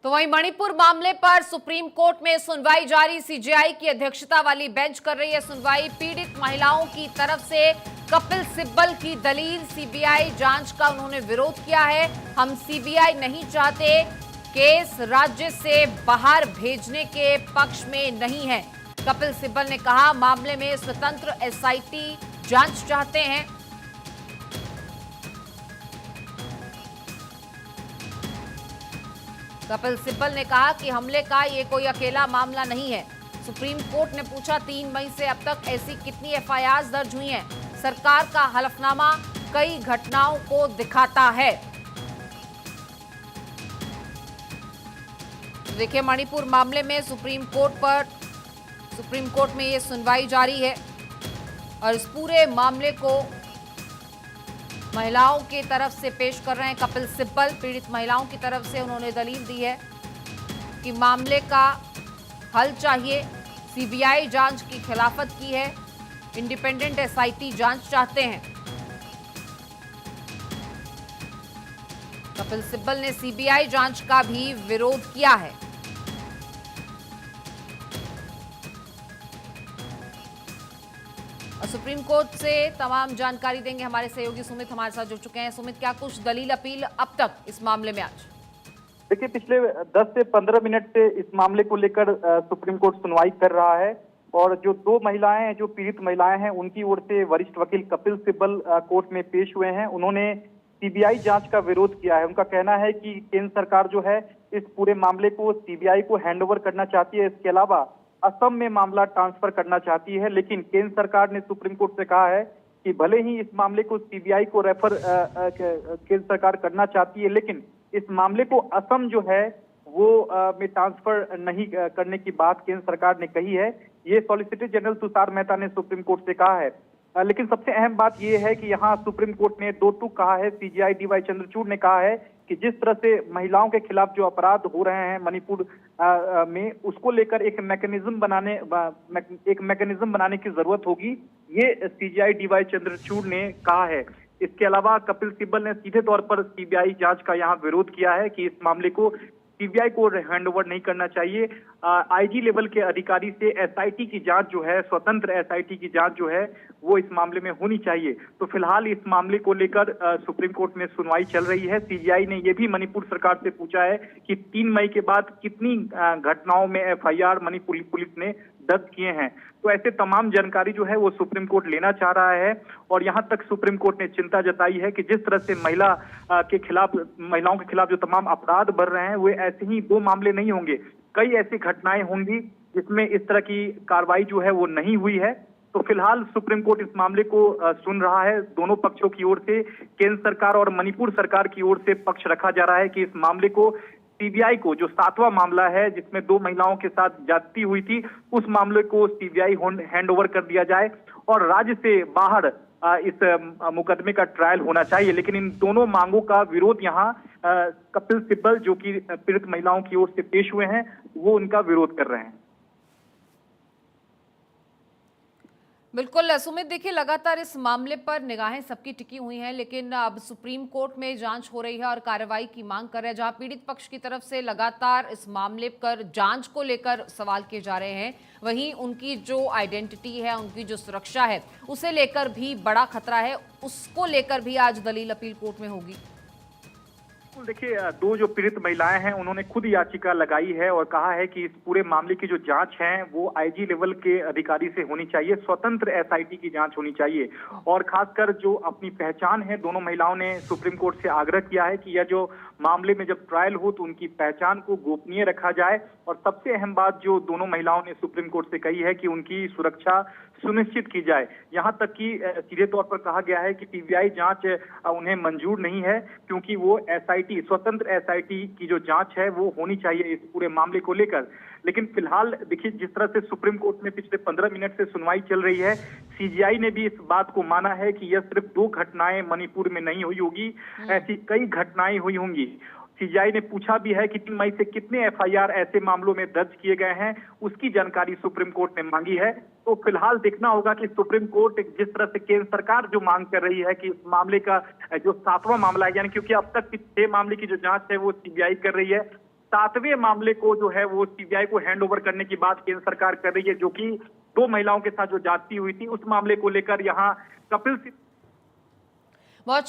तो वहीं मणिपुर मामले पर सुप्रीम कोर्ट में सुनवाई जारी। सीजेआई की अध्यक्षता वाली बेंच कर रही है सुनवाई। पीड़ित महिलाओं की तरफ से कपिल सिब्बल की दलील, सीबीआई जांच का उन्होंने विरोध किया है। हम सीबीआई नहीं चाहते, केस राज्य से बाहर भेजने के पक्ष में नहीं है। कपिल सिब्बल ने कहा, मामले में स्वतंत्र एसआईटी जांच चाहते हैं। कपिल सिब्बल ने कहा कि हमले का ये कोई अकेला मामला नहीं है। सुप्रीम कोर्ट ने पूछा, 3 मई से अब तक ऐसी कितनी एफआईआर दर्ज हुई हैं? सरकार का हलफनामा कई घटनाओं को दिखाता है। देखिए, मणिपुर मामले में सुप्रीम कोर्ट में ये सुनवाई जारी है और इस पूरे मामले को महिलाओं की तरफ से पेश कर रहे हैं कपिल सिब्बल। पीड़ित महिलाओं की तरफ से उन्होंने दलील दी है कि मामले का हल चाहिए, सीबीआई जांच की खिलाफत की है, इंडिपेंडेंट एसआईटी जांच चाहते हैं। कपिल सिब्बल ने सीबीआई जांच का भी विरोध किया है। और सुप्रीम कोर्ट से तमाम जानकारी देंगे हमारे सहयोगी सुमित हमारे साथ जुड़ चुके हैं। सुमित, क्या कुछ दलील अपील अब तक इस मामले में आज? देखिए, पिछले 10 से 15 मिनट से इस मामले को लेकर सुप्रीम कोर्ट सुनवाई कर रहा है और जो 2 महिलाएं हैं, जो पीड़ित महिलाएं हैं, उनकी ओर से वरिष्ठ वकील कपिल सिब्बल कोर्ट में पेश हुए हैं। उन्होंने सीबीआई जांच का विरोध किया है। उनका कहना है कि केंद्र सरकार जो है इस पूरे मामले को सीबीआई को हैंडओवर करना चाहती है। इसके अलावा असम में मामला ट्रांसफर करना चाहती है, लेकिन केंद्र सरकार ने सुप्रीम कोर्ट से कहा है कि भले ही इस मामले को सीबीआई को रेफर केंद्र सरकार करना चाहती है, लेकिन इस मामले को असम जो है वो में ट्रांसफर नहीं करने की बात केंद्र सरकार ने कही है। ये सॉलिसिटर जनरल तुषार मेहता ने सुप्रीम कोर्ट से कहा है। लेकिन सबसे अहम बात यह है कि यहाँ सुप्रीम कोर्ट ने 2 टूक कहा है। सीजेआई डीवाई चंद्रचूड़ ने कहा है कि जिस तरह से महिलाओं के खिलाफ जो अपराध हो रहे हैं मणिपुर में, उसको लेकर एक मैकेनिज्म बनाने की जरूरत होगी, ये सीजेआई डीवाई चंद्रचूड़ ने कहा है। इसके अलावा कपिल सिब्बल ने सीधे तौर पर सीबीआई जांच का यहाँ विरोध किया है कि इस मामले को सीबीआई को हैंडओवर नहीं करना चाहिए। आईजी लेवल के अधिकारी से एसआईटी की जांच जो है, स्वतंत्र एसआईटी की जांच जो है वो इस मामले में होनी चाहिए। तो फिलहाल इस मामले को लेकर सुप्रीम कोर्ट में सुनवाई चल रही है। सीबीआई ने ये भी मणिपुर सरकार से पूछा है कि 3 मई के बाद कितनी घटनाओं में एफआईआर मणिपुर पुलिस ने दर्ज किए हैं। तो ऐसे तमाम जानकारी जो है वो सुप्रीम कोर्ट लेना चाह रहा है और यहाँ तक सुप्रीम कोर्ट ने चिंता जताई है कि जिस तरह से महिलाओं के खिलाफ जो तमाम अपराध बढ़ रहे हैं, वो ऐसे ही 2 मामले नहीं होंगे, कई ऐसी घटनाएं होंगी जिसमें इस तरह की कार्रवाई जो है वो नहीं हुई है। तो फिलहाल सुप्रीम कोर्ट इस मामले को सुन रहा है। दोनों पक्षों की ओर से, केंद्र सरकार और मणिपुर सरकार की ओर से पक्ष रखा जा रहा है कि इस मामले को सीबीआई को, जो 7वां मामला है जिसमें 2 महिलाओं के साथ ज्यादती हुई थी, उस मामले को सीबीआई हैंडओवर कर दिया जाए और राज्य से बाहर इस मुकदमे का ट्रायल होना चाहिए। लेकिन इन दोनों मांगों का विरोध यहाँ कपिल सिब्बल, जो कि पीड़ित महिलाओं की ओर से पेश हुए हैं, वो उनका विरोध कर रहे हैं। बिल्कुल सुमित, देखिए लगातार इस मामले पर निगाहें सबकी टिकी हुई हैं, लेकिन अब सुप्रीम कोर्ट में जांच हो रही है और कार्रवाई की मांग कर रहे हैं, जहां पीड़ित पक्ष की तरफ से लगातार इस मामले पर जांच को लेकर सवाल किए जा रहे हैं, वहीं उनकी जो आइडेंटिटी है, उनकी जो सुरक्षा है, उसे लेकर भी बड़ा खतरा है। उसको लेकर भी आज दलील अपील कोर्ट में होगी। देखिए, 2 जो पीड़ित महिलाएं हैं उन्होंने खुद याचिका लगाई है और कहा है कि इस पूरे मामले की जो जांच है वो आईजी लेवल के अधिकारी से होनी चाहिए, स्वतंत्र एसआईटी की जांच होनी चाहिए। और खासकर जो अपनी पहचान है, दोनों महिलाओं ने सुप्रीम कोर्ट से आग्रह किया है कि यह जो मामले में जब ट्रायल हो तो उनकी पहचान को गोपनीय रखा जाए। और सबसे अहम बात जो दोनों महिलाओं ने सुप्रीम कोर्ट से कही है कि उनकी सुरक्षा सुनिश्चित की जाए। यहाँ तक कि सीधे तौर पर कहा गया है कि सीबीआई जांच उन्हें मंजूर नहीं है, क्योंकि वो एसआईटी, स्वतंत्र एसआईटी की जो जांच है वो होनी चाहिए इस पूरे मामले को लेकर। लेकिन फिलहाल देखिए, जिस तरह से सुप्रीम कोर्ट में पिछले 15 मिनट से सुनवाई चल रही है, सीजीआई ने भी इस बात को माना है कि यह सिर्फ 2 घटनाएं मणिपुर में नहीं हुई होगी, ऐसी कई घटनाएं हुई होंगी। सीजीआई ने पूछा भी है कि 3 मई से कितने एफआईआर ऐसे मामलों में दर्ज किए गए हैं, उसकी जानकारी सुप्रीम कोर्ट ने मांगी है। तो फिलहाल देखना होगा कि सुप्रीम कोर्ट जिस तरह से केंद्र सरकार जो मांग कर रही है कि इस मामले का जो 7वां मामला है, यानी क्योंकि अब तक 6 मामले की जो जांच है वो सीबीआई कर रही है, 7वें मामले को जो है वो सीबीआई को हैंडओवर करने की बात केंद्र सरकार कर रही है, जो कि 2 महिलाओं के साथ जो ज्यादती हुई थी उस मामले को लेकर यहाँ कपिल बहुत